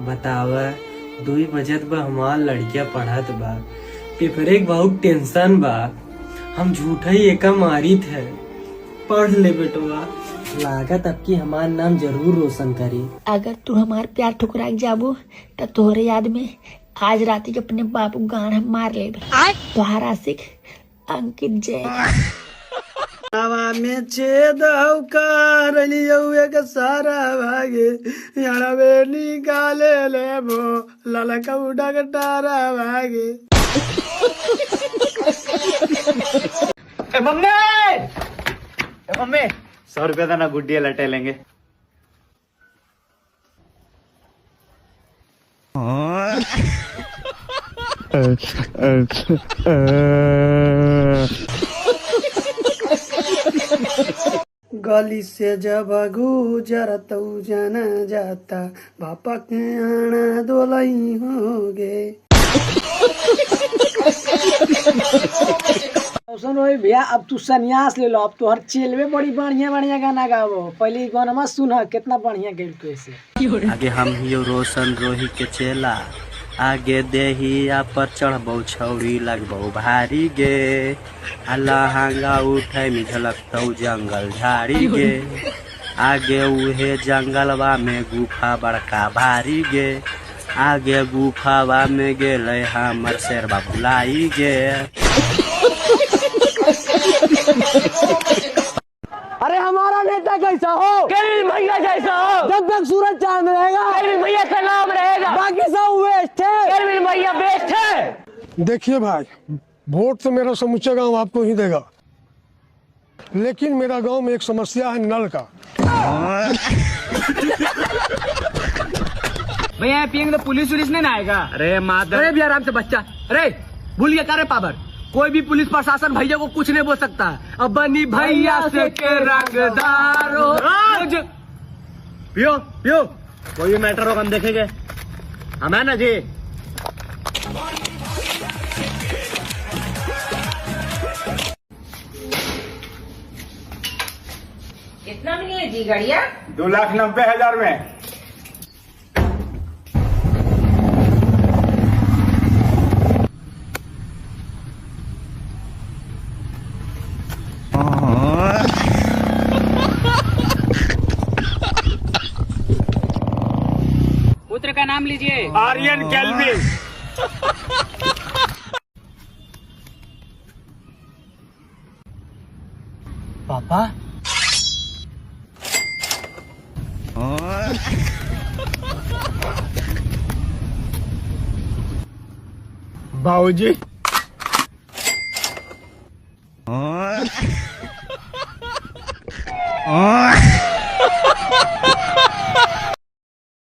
बतावा 2 बजत बा, हमार लड़किया पढ़त बा, पेपरे के बहुत टेंशन बा, हम झूठा ही एका मारी थे। पढ़ ले बेटवा, लागत अब की हमार नाम जरूर रोशन करी। अगर तू हमार प्यार ठुकरा जाबो तो तोहरे याद में आज रात के अपने बापू गाना मार ले। तोहार आशिक अंकित जय। हवा में छेद एक सारा भागे याड़वे निकाले ले भो ललका डगटारा भागे। मम्मी 100 रुपया था ना, गुड्डी लटे लेंगे। गली से जब गुजरत जाना जाता, पापा के आना दोलई हो गे। भैया अब तू संन्यास ले लो, अब तो हर चेलवे बड़ी बढ़िया बढ़िया गाना गावो। पहले गाना मत सुन, कितना बढ़िया गेल तू ऐसे। आगे हम ही रोशन रोही के चेला, आगे देहिया पर चढ़बौ छौरी लगबौ भारी गे, लहंगा उठे में झलकतौ जंगल झाड़ी गे, आगे उहे जंगलवा में गुफा बड़का भारी गे, आगे गुफावा में गेले हमर शेरबा भुलाई गे। अरे हमारा नेता कैसा हो, भैया जैसा हो, जब तक सूरज चांद रहेगा भैया का नाम रहेगा, बाकी सब वेस्ट है। भैया बेस्ट है। देखिए भाई, वोट तो मेरा समूचा गांव आपको ही देगा, लेकिन मेरा गांव में एक समस्या है, नल का। भैया पियेंगे तो पुलिस नहीं ना आएगा। अरे माधव, अरे भी आराम से बच्चा, अरे भूल गया क्या पावर, कोई भी पुलिस प्रशासन भैया को कुछ नहीं बोल सकता। अब बनी भैया से के रंगदारो। पियो पियो, कोई भी मैटर हो हम देखेंगे, हम है ना जी। कितना मिले जी गाड़िया? 2,90,000 में। पुत्र का नाम लीजिए। आर्यन केल्विन। पापा बाबूजी, Oh